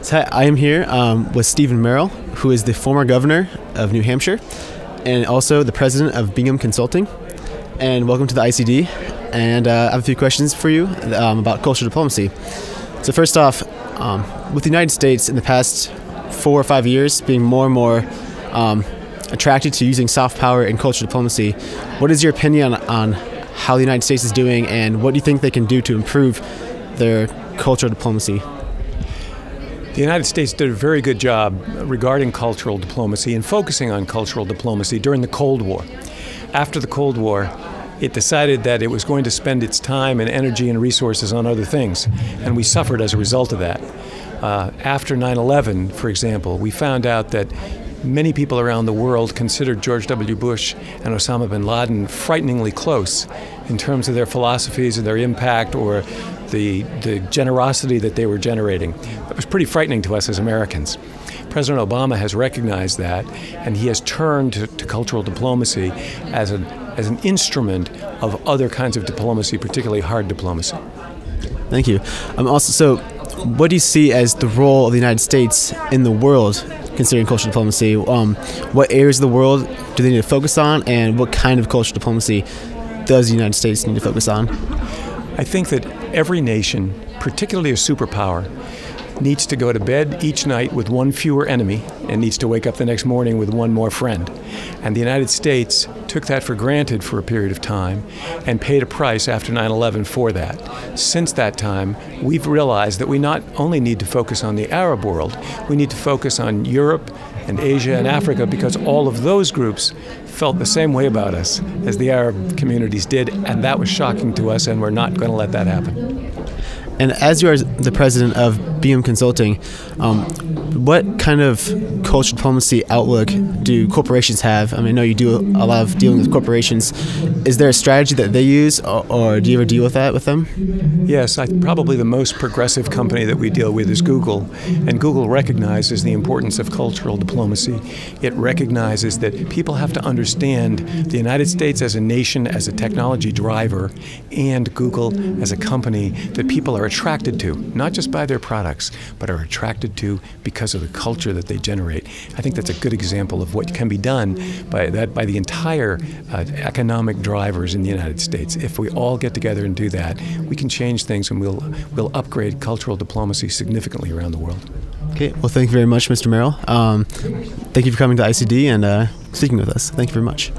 So I am here with Stephen Merrill, who is the former governor of New Hampshire and also the president of Bingham Consulting. And welcome to the ICD. And I have a few questions for you about cultural diplomacy. So first off, with the United States in the past 4 or 5 years being more and more attracted to using soft power in cultural diplomacy, what is your opinion on how the United States is doing, and what do you think they can do to improve their cultural diplomacy? The United States did a very good job regarding cultural diplomacy and focusing on cultural diplomacy during the Cold War. After the Cold War, it decided that it was going to spend its time and energy and resources on other things, and we suffered as a result of that. After 9/11, for example, we found out that many people around the world considered George W. Bush and Osama bin Laden frighteningly close in terms of their philosophies and their impact, or the generosity that they were generating. That was pretty frightening to us as Americans. President Obama has recognized that, and he has turned to cultural diplomacy as an instrument of other kinds of diplomacy, particularly hard diplomacy. Thank you. So what do you see as the role of the United States in the world considering cultural diplomacy? What areas of the world do they need to focus on, and what kind of cultural diplomacy does the United States need to focus on? I think that every nation, particularly a superpower, needs to go to bed each night with one fewer enemy and needs to wake up the next morning with one more friend. And the United States took that for granted for a period of time and paid a price after 9/11 for that. Since that time, we've realized that we not only need to focus on the Arab world, we need to focus on Europe and Asia and Africa, because all of those groups felt the same way about us as the Arab communities did, and that was shocking to us, and we're not going to let that happen. And as you are the president of Bingham Consulting, what kind of cultural diplomacy outlook do corporations have? I mean, I know you do a lot of dealing with corporations. Is there a strategy that they use, or do you ever deal with that with them? Yes, probably the most progressive company that we deal with is Google. And Google recognizes the importance of cultural diplomacy. It recognizes that people have to understand the United States as a nation, as a technology driver, and Google as a company that people are attracted to, not just by their products, but are attracted to because of the culture that they generate. I think that's a good example of what can be done by the entire economic drivers in the United States. If we all get together and do that, we can change things, and we'll upgrade cultural diplomacy significantly around the world. Okay, well, thank you very much, Mr. Merrill. Thank you for coming to ICD and speaking with us. Thank you very much.